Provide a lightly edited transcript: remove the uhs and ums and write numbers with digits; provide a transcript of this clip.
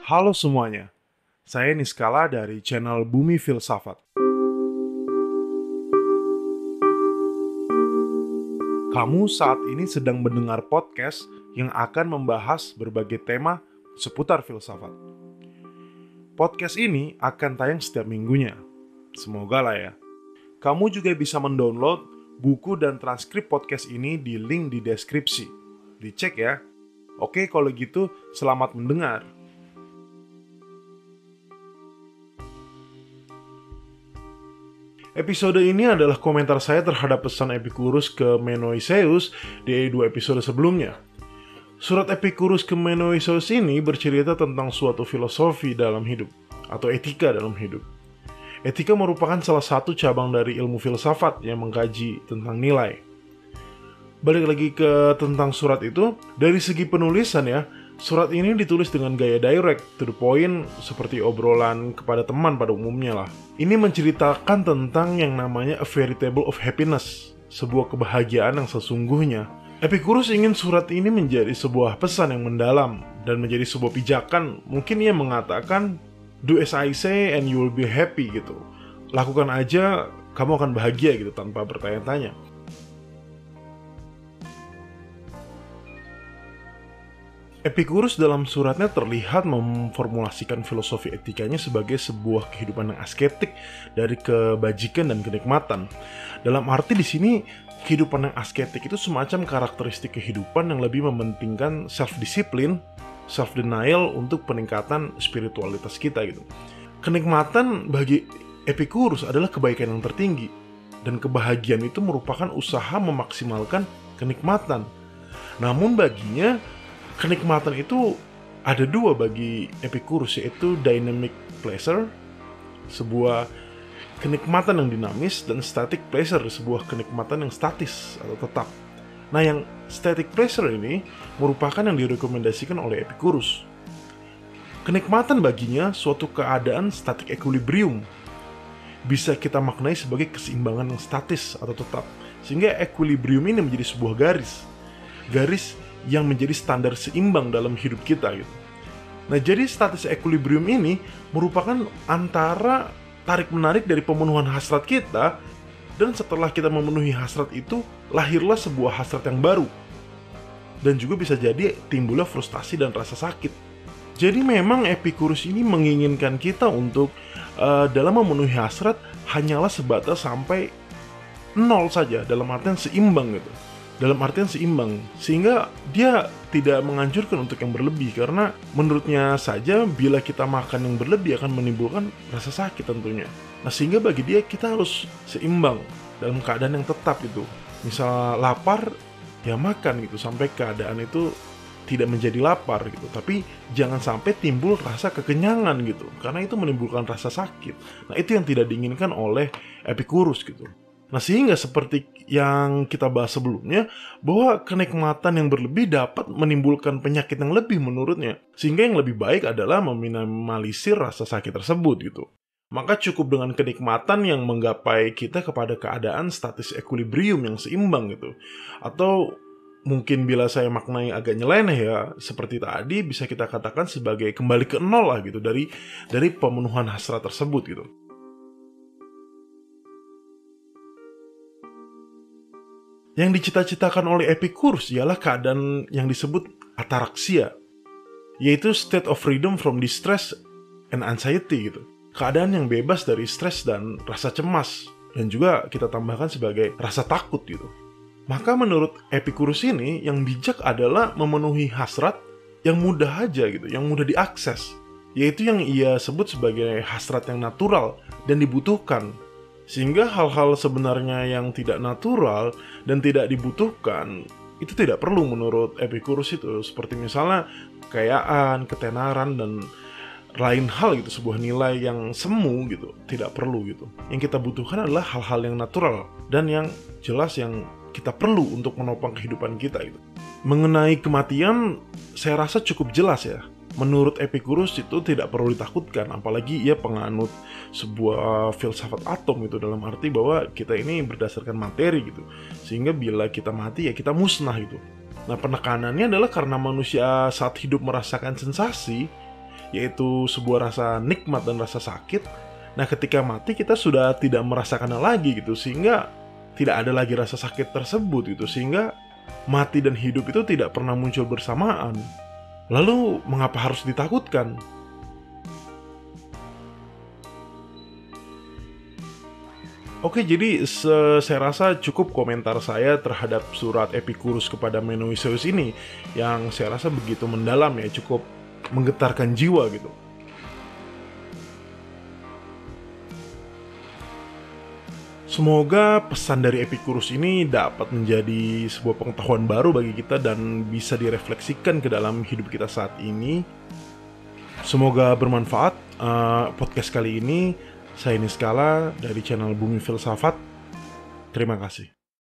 Halo semuanya, saya Niskala dari channel Bumi Filsafat. Kamu saat ini sedang mendengar podcast yang akan membahas berbagai tema seputar filsafat. Podcast ini akan tayang setiap minggunya. Semoga lah ya. Kamu juga bisa mendownload buku dan transkrip podcast ini di link di deskripsi. Dicek ya. Oke, kalau gitu selamat mendengar. Episode ini adalah komentar saya terhadap pesan Epicurus ke Menoiseus di 2 episode sebelumnya. Surat Epicurus ke Menoiseus ini bercerita tentang suatu filosofi dalam hidup, atau etika dalam hidup. Etika merupakan salah satu cabang dari ilmu filsafat yang mengkaji tentang nilai. Balik lagi ke tentang surat itu, dari segi penulisan ya, surat ini ditulis dengan gaya direct, to the point, seperti obrolan kepada teman pada umumnya lah. Ini menceritakan tentang yang namanya a fairy tale of happiness, sebuah kebahagiaan yang sesungguhnya. Epicurus ingin surat ini menjadi sebuah pesan yang mendalam, dan menjadi sebuah pijakan. Mungkin ia mengatakan, do as I say and you will be happy gitu. Lakukan aja, kamu akan bahagia gitu, tanpa bertanya-tanya. Epicurus dalam suratnya terlihat memformulasikan filosofi etikanya sebagai sebuah kehidupan yang asketik dari kebajikan dan kenikmatan. Dalam arti di sini kehidupan yang asketik itu semacam karakteristik kehidupan yang lebih mementingkan self-disiplin, self-denial untuk peningkatan spiritualitas kita gitu. Kenikmatan bagi Epicurus adalah kebaikan yang tertinggi, dan kebahagiaan itu merupakan usaha memaksimalkan kenikmatan. Namun baginya kenikmatan itu ada dua bagi Epicurus, yaitu dynamic pleasure, sebuah kenikmatan yang dinamis, dan static pleasure, sebuah kenikmatan yang statis atau tetap. Nah, yang static pleasure ini merupakan yang direkomendasikan oleh Epicurus. Kenikmatan baginya suatu keadaan static equilibrium. Bisa kita maknai sebagai keseimbangan yang statis atau tetap. Sehingga equilibrium ini menjadi sebuah garis yang menjadi standar seimbang dalam hidup kita gitu. Nah, jadi status equilibrium ini merupakan antara tarik-menarik dari pemenuhan hasrat kita, dan setelah kita memenuhi hasrat itu, lahirlah sebuah hasrat yang baru. Dan juga bisa jadi timbullah frustasi dan rasa sakit. Jadi memang Epicurus ini menginginkan kita untuk dalam memenuhi hasrat hanyalah sebatas sampai 0 saja, dalam artian seimbang gitu. Sehingga dia tidak menganjurkan untuk yang berlebih, karena menurutnya saja bila kita makan yang berlebih akan menimbulkan rasa sakit tentunya. Nah, sehingga bagi dia kita harus seimbang dalam keadaan yang tetap gitu. Misal lapar, ya makan gitu sampai keadaan itu tidak menjadi lapar gitu. Tapi jangan sampai timbul rasa kekenyangan gitu, karena itu menimbulkan rasa sakit. Nah, itu yang tidak diinginkan oleh Epicurus gitu. Nah, sehingga seperti yang kita bahas sebelumnya, bahwa kenikmatan yang berlebih dapat menimbulkan penyakit yang lebih menurutnya. Sehingga yang lebih baik adalah meminimalisir rasa sakit tersebut gitu. Maka cukup dengan kenikmatan yang menggapai kita kepada keadaan status equilibrium yang seimbang gitu. Atau mungkin bila saya maknai agak nyeleneh ya, seperti tadi bisa kita katakan sebagai kembali ke nol lah gitu, dari pemenuhan hasrat tersebut gitu. Yang dicita-citakan oleh Epicurus ialah keadaan yang disebut ataraksia, yaitu state of freedom from distress and anxiety gitu. Keadaan yang bebas dari stres dan rasa cemas, dan juga kita tambahkan sebagai rasa takut gitu. Maka menurut Epicurus ini yang bijak adalah memenuhi hasrat yang mudah aja gitu, yang mudah diakses, yaitu yang ia sebut sebagai hasrat yang natural dan dibutuhkan. Sehingga hal-hal sebenarnya yang tidak natural dan tidak dibutuhkan itu tidak perlu menurut Epicurus itu. Seperti misalnya kekayaan, ketenaran, dan lain hal gitu, sebuah nilai yang semu gitu, tidak perlu gitu. Yang kita butuhkan adalah hal-hal yang natural dan yang jelas yang kita perlu untuk menopang kehidupan kita gitu. Mengenai kematian, saya rasa cukup jelas ya. Menurut Epicurus itu tidak perlu ditakutkan, apalagi ia penganut sebuah filsafat atom gitu, dalam arti bahwa kita ini berdasarkan materi gitu. Sehingga bila kita mati ya kita musnah gitu. Nah, penekanannya adalah karena manusia saat hidup merasakan sensasi yaitu sebuah rasa nikmat dan rasa sakit. Nah, ketika mati kita sudah tidak merasakannya lagi gitu, sehingga tidak ada lagi rasa sakit tersebut gitu, sehingga mati dan hidup itu tidak pernah muncul bersamaan. Lalu mengapa harus ditakutkan? Oke, jadi saya rasa cukup komentar saya terhadap surat Epicurus kepada Menoikeus ini, yang saya rasa begitu mendalam ya, cukup menggetarkan jiwa gitu. Semoga pesan dari Epicurus ini dapat menjadi sebuah pengetahuan baru bagi kita dan bisa direfleksikan ke dalam hidup kita saat ini. Semoga bermanfaat podcast kali ini. Saya Niskala dari channel Bumi Filsafat. Terima kasih.